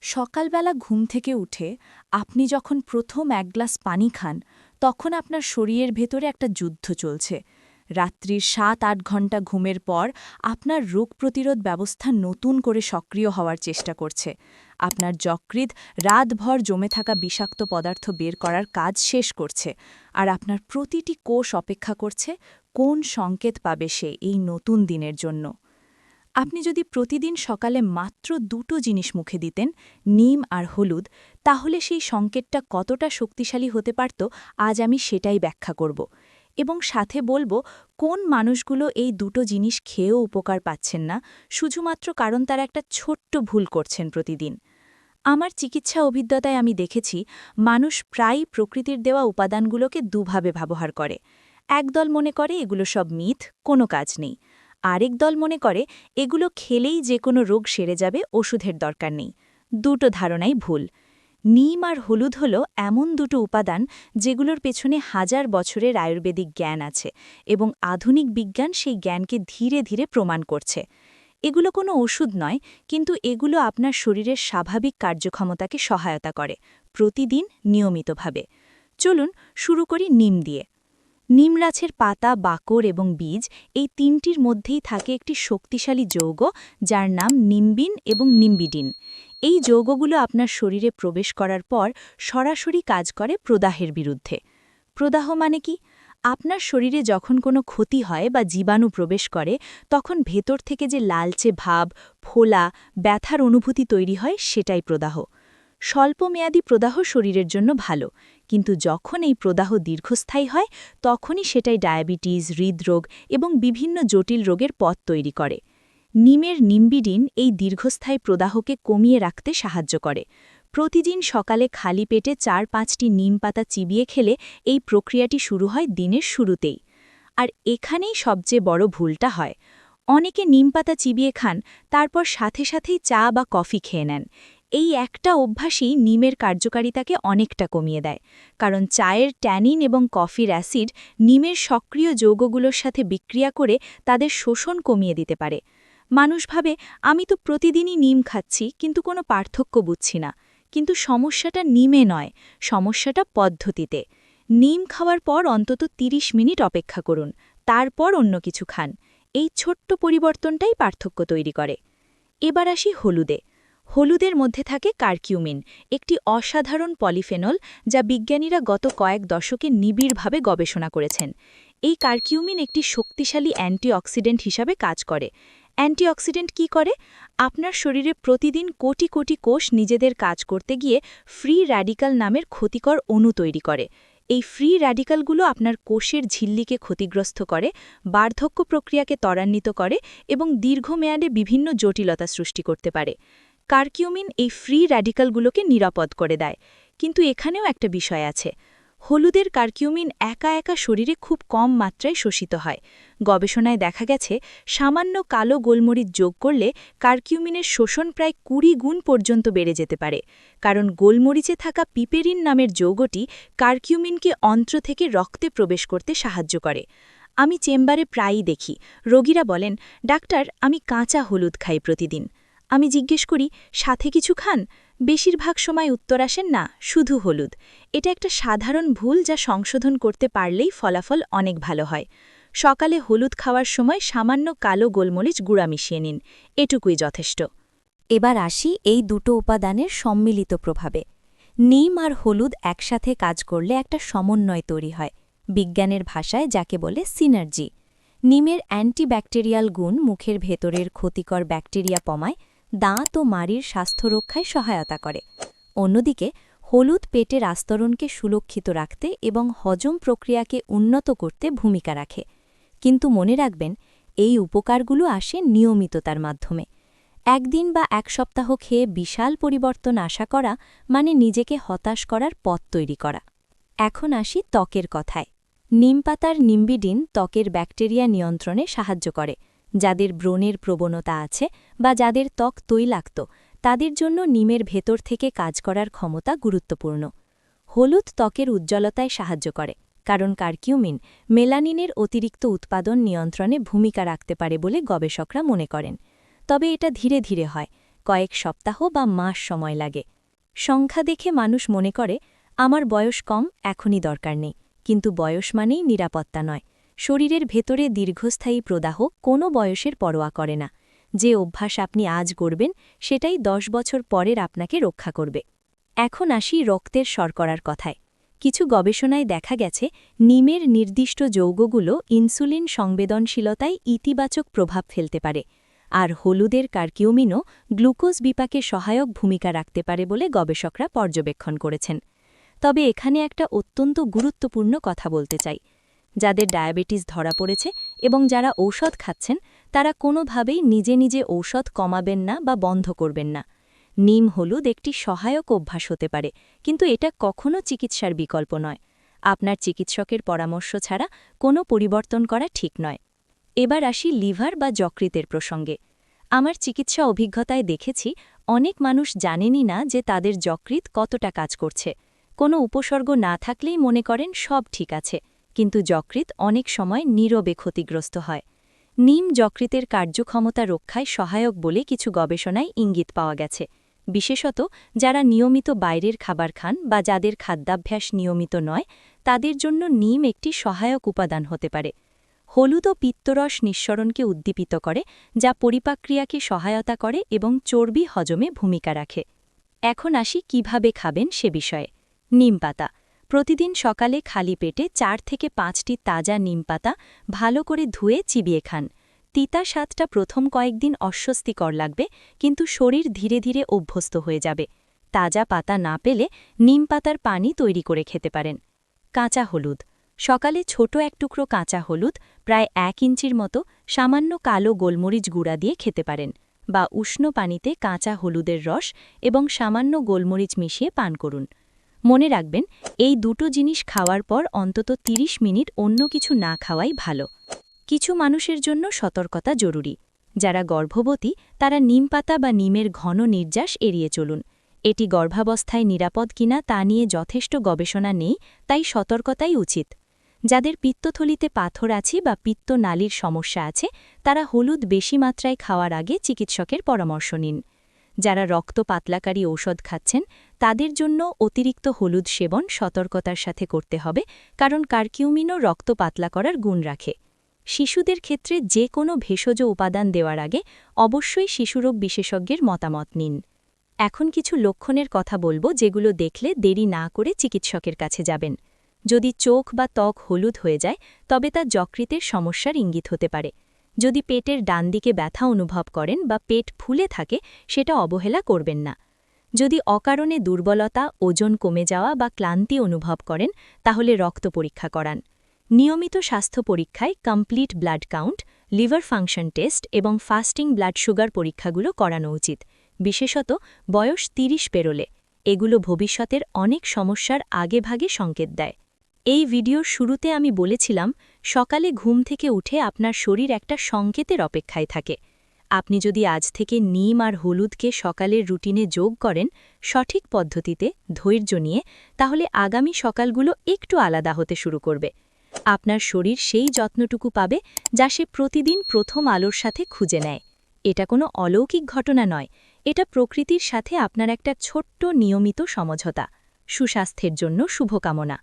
সকালবেলা ঘুম থেকে উঠে আপনি যখন প্রথম এক গ্লাস পানি খান তখন আপনার শরীরের ভেতরে একটা যুদ্ধ চলছে। রাত্রির ৭-৮ ঘণ্টা ঘুমের পর আপনার রোগ প্রতিরোধ ব্যবস্থা নতুন করে সক্রিয় হওয়ার চেষ্টা করছে। আপনার যকৃৎ রাতভর জমে থাকা বিষাক্ত পদার্থ বের করার কাজ শেষ করছে, আর আপনার প্রতিটি কোষ অপেক্ষা করছে কোন সংকেত পাবে সে এই নতুন দিনের জন্য। আপনি যদি প্রতিদিন সকালে মাত্র দুটো জিনিস মুখে দিতেন, নিম আর হলুদ, তাহলে সেই সংকেতটা কতটা শক্তিশালী হতে পারত আজ আমি সেটাই ব্যাখ্যা করব। এবং সাথে বলবো কোন মানুষগুলো এই দুটো জিনিস খেয়েও উপকার পাচ্ছেন না, শুধুমাত্র কারণ তারা একটা ছোট্ট ভুল করছেন প্রতিদিন। আমার চিকিৎসা অভিজ্ঞতায় আমি দেখেছি মানুষ প্রায়ই প্রকৃতির দেওয়া উপাদানগুলোকে দুভাবে ব্যবহার করে। একদল মনে করে এগুলো সব মিথ, কোনো কাজ নেই। আরেক দল মনে করে এগুলো খেলেই যে কোনো রোগ সেরে যাবে, ওষুধের দরকার নেই। দুটো ধারণাই ভুল। নিম আর হলুদ হল এমন দুটো উপাদান যেগুলোর পেছনে হাজার বছরের আয়ুর্বেদিক জ্ঞান আছে, এবং আধুনিক বিজ্ঞান সেই জ্ঞানকে ধীরে ধীরে প্রমাণ করছে। এগুলো কোনো ওষুধ নয়, কিন্তু এগুলো আপনার শরীরের স্বাভাবিক কার্যক্ষমতাকে সহায়তা করে, প্রতিদিন নিয়মিতভাবে। চলুন শুরু করি নিম দিয়ে। নিমগাছের পাতা, বাকড় এবং বীজ, এই তিনটির মধ্যেই থাকে একটি শক্তিশালী যৌগ যার নাম নিম্বিন এবং নিম্বিডিন। এই যৌগগুলো আপনার শরীরে প্রবেশ করার পর সরাসরি কাজ করে প্রদাহের বিরুদ্ধে। প্রদাহ মানে কি? আপনার শরীরে যখন কোনো ক্ষতি হয় বা জীবাণু প্রবেশ করে, তখন ভেতর থেকে যে লালচে ভাব, ফোলা, ব্যথার অনুভূতি তৈরি হয়, সেটাই প্রদাহ। স্বল্পমেয়াদী প্রদাহ শরীরের জন্য ভালো, কিন্তু যখন এই প্রদাহ দীর্ঘস্থায়ী হয় তখনই সেটাই ডায়াবেটিস, হৃদরোগ এবং বিভিন্ন জটিল রোগের পথ তৈরি করে। নিমের নিম্বিডিন এই দীর্ঘস্থায়ী প্রদাহকে কমিয়ে রাখতে সাহায্য করে। প্রতিদিন সকালে খালি পেটে ৪-৫টি নিম পাতা চিবিয়ে খেলে এই প্রক্রিয়াটি শুরু হয় দিনের শুরুতেই। আর এখানেই সবচেয়ে বড় ভুলটা হয়। অনেকে নিম পাতা চিবিয়ে খান, তারপর সাথে সাথেই চা বা কফি খেয়ে নেন। এই একটা অভ্যাসই নিমের কার্যকারিতাকে অনেকটা কমিয়ে দেয়, কারণ চায়ের ট্যানিন এবং কফির অ্যাসিড নিমের সক্রিয় যৌগগুলোর সাথে বিক্রিয়া করে তাদের শোষণ কমিয়ে দিতে পারে। মানুষ ভাবে আমি তো প্রতিদিনই নিম খাচ্ছি, কিন্তু কোনো পার্থক্য বুঝছি না। কিন্তু সমস্যাটা নিমে নয়, সমস্যাটা পদ্ধতিতে। নিম খাওয়ার পর অন্তত ৩০ মিনিট অপেক্ষা করুন, তারপর অন্য কিছু খান। এই ছোট্ট পরিবর্তনটাই পার্থক্য তৈরি করে। এবার আসি হলুদে। হলুদের মধ্যে থাকে কারকিউমিন, একটি অসাধারণ পলিফেনল যা বিজ্ঞানীরা গত কয়েক দশকে নিবিড়ভাবে গবেষণা করেছেন। এই কারকিউমিন একটি শক্তিশালী অ্যান্টিঅক্সিডেন্ট হিসাবে কাজ করে। অ্যান্টিঅক্সিডেন্ট কি করে? আপনার শরীরে প্রতিদিন কোটি কোটি কোষ নিজেদের কাজ করতে গিয়ে ফ্রি র্যাডিক্যাল নামের ক্ষতিকর অণু তৈরি করে। এই ফ্রি র্যাডিক্যালগুলো আপনার কোষের ঝিল্লিকে ক্ষতিগ্রস্ত করে, বার্ধক্য প্রক্রিয়াকে ত্বরান্বিত করে এবং দীর্ঘমেয়াদে বিভিন্ন জটিলতা সৃষ্টি করতে পারে। কারকিউমিন এই ফ্রি র্যাডিক্যালগুলোকে নিরাপদ করে দেয়। কিন্তু এখানেও একটা বিষয় আছে। হলুদের কারকিউমিন একা একা শরীরে খুব কম মাত্রায় শোষিত হয়। গবেষণায় দেখা গেছে সামান্য কালো গোলমরিচ যোগ করলে কারকিউমিনের শোষণ প্রায় ২০ গুণ পর্যন্ত বেড়ে যেতে পারে, কারণ গোলমরিচে থাকা পিপেরিন নামের যৌগটি কারকিউমিনকে অন্ত্র থেকে রক্তে প্রবেশ করতে সাহায্য করে। আমি চেম্বারে প্রায়ই দেখি রোগীরা বলেন, ডাক্তার আমি কাঁচা হলুদ খাই প্রতিদিন। আমি জিজ্ঞেস করি, সাথে কিছু খান? বেশিরভাগ সময় উত্তর আসেন, না, শুধু হলুদ। এটা একটা সাধারণ ভুল যা সংশোধন করতে পারলেই ফলাফল অনেক ভালো হয়। সকালে হলুদ খাওয়ার সময় সামান্য কালো গোলমরিচ গুঁড়া মিশিয়ে নিন, এটুকুই যথেষ্ট। এবার আসি এই দুটো উপাদানের সম্মিলিত প্রভাবে। নিম আর হলুদ একসাথে কাজ করলে একটা সমন্বয় তৈরি হয়, বিজ্ঞানের ভাষায় যাকে বলে সিনার্জি। নিমের অ্যান্টিব্যাকটেরিয়াল গুণ মুখের ভেতরের ক্ষতিকর ব্যাকটেরিয়া কমায়, দাঁত ও মাড়ির স্বাস্থ্য রক্ষায় সহায়তা করে। অন্যদিকে হলুদ পেটের আস্তরণকে সুরক্ষিত রাখতে এবং হজম প্রক্রিয়াকে উন্নত করতে ভূমিকা রাখে। কিন্তু মনে রাখবেন, এই উপকারগুলো আসে নিয়মিততার মাধ্যমে। একদিন বা এক সপ্তাহ খেয়ে বিশাল পরিবর্তন আশা করা মানে নিজেকে হতাশ করার পথ তৈরি করা। এখন আসি ত্বকের কথায়। নিমপাতার নিম্বিডিন ত্বকের ব্যাকটেরিয়া নিয়ন্ত্রণে সাহায্য করে। যাদের ব্রণের প্রবণতা আছে বা যাদের ত্বক তৈলাক্ত, তাদের জন্য নিমের ভেতর থেকে কাজ করার ক্ষমতা গুরুত্বপূর্ণ। হলুদ ত্বকের উজ্জ্বলতায় সাহায্য করে, কারণ কারকিউমিন মেলানিনের অতিরিক্ত উৎপাদন নিয়ন্ত্রণে ভূমিকা রাখতে পারে বলে গবেষকরা মনে করেন। তবে এটা ধীরে ধীরে হয়। কয়েক সপ্তাহ বা মাস সময় লাগে। সংখ্যা দেখে মানুষ মনে করে আমার বয়স কম, এখনই দরকার নেই, কিন্তু বয়স মানেই নিরাপত্তা নয়। শরীরের ভেতরে দীর্ঘস্থায়ী প্রদাহ কোনো বয়সের পরোয়া করে না। যে অভ্যাস আপনি আজ করবেন সেটাই 10 বছর পরের আপনাকে রক্ষা করবে। এখন আসি রক্তের শর্করার কথায়। কিছু গবেষণায় দেখা গেছে নিমের নির্দিষ্ট যৌগগুলো ইনসুলিন সংবেদনশীলতায় ইতিবাচক প্রভাব ফেলতে পারে, আর হলুদের কার্কিউমিনও গ্লুকোজ বিপাকে সহায়ক ভূমিকা রাখতে পারে বলে গবেষকরা পর্যবেক্ষণ করেছেন। তবে এখানে একটা অত্যন্ত গুরুত্বপূর্ণ কথা বলতে চাই। যাদের ডায়াবেটিস ধরা পড়েছে এবং যারা ঔষধ খাচ্ছেন, তারা কোনোভাবেই নিজে নিজে ঔষধ কমাবেন না বা বন্ধ করবেন না। নিম হলুদ একটি সহায়ক অভ্যাস হতে পারে, কিন্তু এটা কখনো চিকিৎসার বিকল্প নয়। আপনার চিকিৎসকের পরামর্শ ছাড়া কোনো পরিবর্তন করা ঠিক নয়। এবার আসি লিভার বা যকৃতের প্রসঙ্গে। আমার চিকিৎসা অভিজ্ঞতায় দেখেছি অনেক মানুষ জানেনই না যে তাদের যকৃৎ কতটা কাজ করছে। কোনো উপসর্গ না থাকলেই মনে করেন সব ঠিক আছে, কিন্তু যকৃৎ অনেক সময় নীরবে ক্ষতিগ্রস্ত হয়। নিম যকৃতের কার্যক্ষমতা রক্ষায় সহায়ক বলে কিছু গবেষণায় ইঙ্গিত পাওয়া গেছে। বিশেষত যারা নিয়মিত বাইরের খাবার খান বা যাদের খাদ্যাভ্যাস নিয়মিত নয়, তাদের জন্য নিম একটি সহায়ক উপাদান হতে পারে। হলুদ ও পিত্তরস নিঃসরণকে উদ্দীপিত করে, যা পরিপাক্রিয়াকে সহায়তা করে এবং চর্বি হজমে ভূমিকা রাখে। এখন আসি কিভাবে খাবেন সে বিষয়ে। নিম পাতা প্রতিদিন সকালে খালি পেটে 4 থেকে 5টি তাজা নিম পাতা ভালো করে ধুয়ে চিবিয়ে খান। তিতা স্বাদটা প্রথম কয়েকদিন অস্বস্তিকর লাগবে, কিন্তু শরীর ধীরে ধীরে অভ্যস্ত হয়ে যাবে। তাজা পাতা না পেলে নিম পাতার পানি তৈরি করে খেতে পারেন। কাঁচা হলুদ সকালে ছোট এক টুকরো কাঁচা হলুদ প্রায় 1 ইঞ্চির মতো সামান্য কালো গোলমরিচ গুঁড়া দিয়ে খেতে পারেন, বা উষ্ণ পানিতে কাঁচা হলুদের রস এবং সামান্য গোলমরিচ মিশিয়ে পান করুন। মনে রাখবেন, এই দুটো জিনিস খাওয়ার পর অন্তত 30 মিনিট অন্য কিছু না খাওয়াই ভালো। কিছু মানুষের জন্য সতর্কতা জরুরি। যারা গর্ভবতী তারা নিম পাতা বা নিমের ঘন নির্যাস এড়িয়ে চলুন। এটি গর্ভাবস্থায় নিরাপদ কিনা তা নিয়ে যথেষ্ট গবেষণা নেই, তাই সতর্কতাই উচিত। যাদের পিত্তথলিতে পাথর আছে বা পিত্তনালীর সমস্যা আছে, তারা হলুদ বেশি মাত্রায় খাওয়ার আগে চিকিৎসকের পরামর্শ নিন। যারা রক্ত পাতলাকারী ঔষধ খাচ্ছেন, তাদের জন্য অতিরিক্ত হলুদ সেবন সতর্কতার সাথে করতে হবে, কারণ কার্কিউমিনও রক্ত পাতলা করার গুণ রাখে। শিশুদের ক্ষেত্রে যে কোনো ভেষজ উপাদান দেওয়ার আগে অবশ্যই শিশুরোগ বিশেষজ্ঞের মতামত নিন। এখন কিছু লক্ষণের কথা বলবো যেগুলো দেখলে দেরি না করে চিকিৎসকের কাছে যাবেন। যদি চোখ বা ত্বক হলুদ হয়ে যায়, তবে তা যকৃতের সমস্যার ইঙ্গিত হতে পারে। যদি পেটের ডান দিকে ব্যথা অনুভব করেন বা পেট ফুলে থাকে, সেটা অবহেলা করবেন না। যদি অকারণে দুর্বলতা, ওজন কমে যাওয়া বা ক্লান্তি অনুভব করেন, তাহলে রক্ত পরীক্ষা করান। নিয়মিত স্বাস্থ্য পরীক্ষায় complete blood count, liver function test এবং ফাস্টিং ব্লাড সুগার পরীক্ষাগুলো করানো উচিত, বিশেষত বয়স 30 পেরোলে। এগুলো ভবিষ্যতের অনেক সমস্যার আগেভাগে সংকেত দেয়। এই ভিডিওর শুরুতে আমি বলেছিলাম, সকালে ঘুম থেকে উঠে আপনার শরীর একটা সংকেতের অপেক্ষায় থাকে। আপনি যদি আজ থেকে নিম আর হলুদকে সকালের রুটিনে যোগ করেন, সঠিক পদ্ধতিতে, ধৈর্য নিয়ে, তাহলে আগামী সকালগুলো একটু আলাদা হতে শুরু করবে। আপনার শরীর সেই যত্নটুকু পাবে যা সে প্রতিদিন প্রথম আলোর সাথে খুঁজে নেয়। এটা কোনো অলৌকিক ঘটনা নয়, এটা প্রকৃতির সাথে আপনার একটা ছোট্ট নিয়মিত সমঝোতা। সুস্বাস্থ্যের জন্য শুভকামনা।